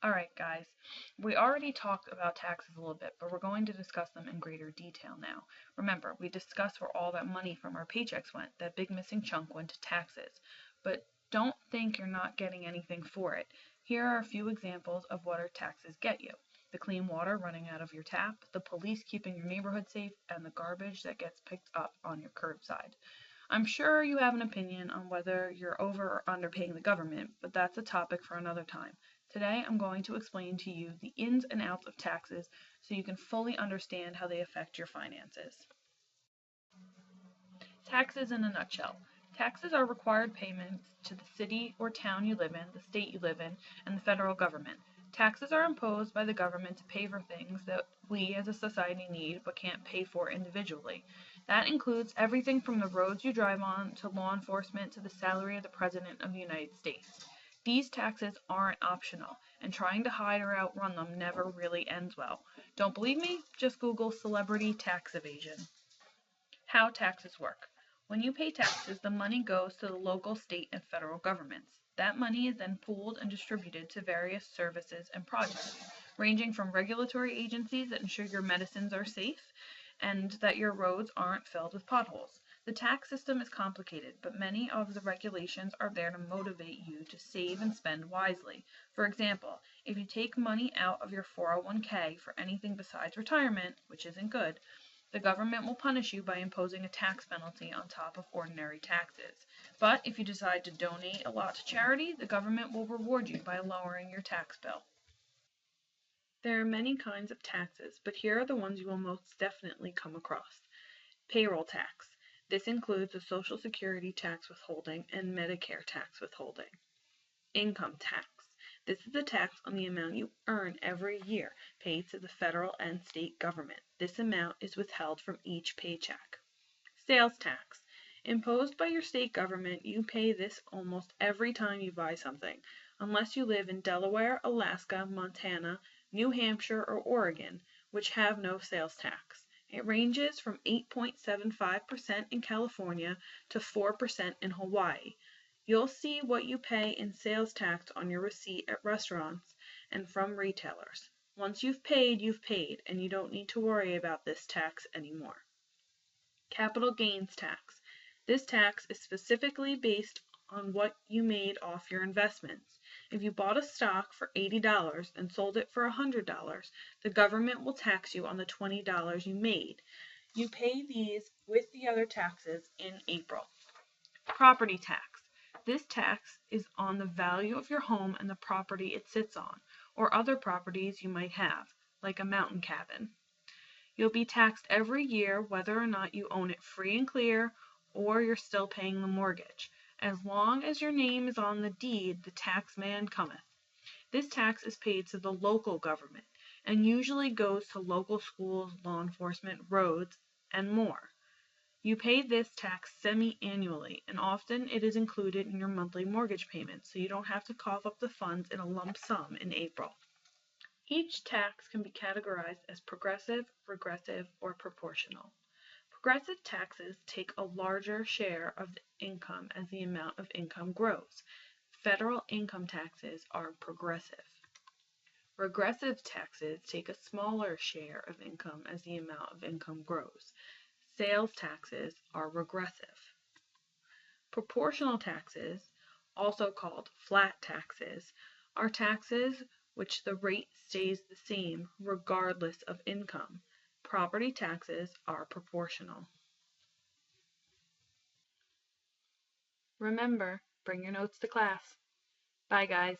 Alright guys, we already talked about taxes a little bit, but we're going to discuss them in greater detail now. Remember, we discussed where all that money from our paychecks went. That big missing chunk went to taxes. But don't think you're not getting anything for it. Here are a few examples of what our taxes get you. The clean water running out of your tap, the police keeping your neighborhood safe, and the garbage that gets picked up on your curbside. I'm sure you have an opinion on whether you're over or underpaying the government, but that's a topic for another time. Today I'm going to explain to you the ins and outs of taxes so you can fully understand how they affect your finances. Taxes in a nutshell. Taxes are required payments to the city or town you live in, the state you live in, and the federal government. Taxes are imposed by the government to pay for things that we as a society need but can't pay for individually. That includes everything from the roads you drive on to law enforcement to the salary of the President of the United States. These taxes aren't optional, and trying to hide or outrun them never really ends well. Don't believe me? Just Google celebrity tax evasion. How taxes work. When you pay taxes, the money goes to the local, state, and federal governments. That money is then pooled and distributed to various services and projects, ranging from regulatory agencies that ensure your medicines are safe and that your roads aren't filled with potholes. The tax system is complicated, but many of the regulations are there to motivate you to save and spend wisely. For example, if you take money out of your 401k for anything besides retirement, which isn't good, the government will punish you by imposing a tax penalty on top of ordinary taxes. But if you decide to donate a lot to charity, the government will reward you by lowering your tax bill. There are many kinds of taxes, but here are the ones you will most definitely come across. Payroll tax. This includes the Social Security tax withholding and Medicare tax withholding. Income tax. This is a tax on the amount you earn every year, paid to the federal and state government. This amount is withheld from each paycheck. Sales tax. Imposed by your state government, you pay this almost every time you buy something, unless you live in Delaware, Alaska, Montana, New Hampshire, or Oregon, which have no sales tax. It ranges from 8.75% in California to 4% in Hawaii. You'll see what you pay in sales tax on your receipt at restaurants and from retailers. Once you've paid, and you don't need to worry about this tax anymore. Capital gains tax. This tax is specifically based on what you made off your investments. If you bought a stock for $80 and sold it for $100, the government will tax you on the $20 you made. You pay these with the other taxes in April. Property tax. This tax is on the value of your home and the property it sits on, or other properties you might have, like a mountain cabin. You'll be taxed every year whether or not you own it free and clear or you're still paying the mortgage. As long as your name is on the deed, the tax man cometh. This tax is paid to the local government and usually goes to local schools, law enforcement, roads, and more. You pay this tax semi-annually, and often it is included in your monthly mortgage payment, so you don't have to cough up the funds in a lump sum in April. Each tax can be categorized as progressive, regressive, or proportional. Progressive taxes take a larger share of the income as the amount of income grows. Federal income taxes are progressive. Regressive taxes take a smaller share of income as the amount of income grows. Sales taxes are regressive. Proportional taxes, also called flat taxes, are taxes which the rate stays the same regardless of income. Property taxes are proportional. Remember, bring your notes to class. Bye guys.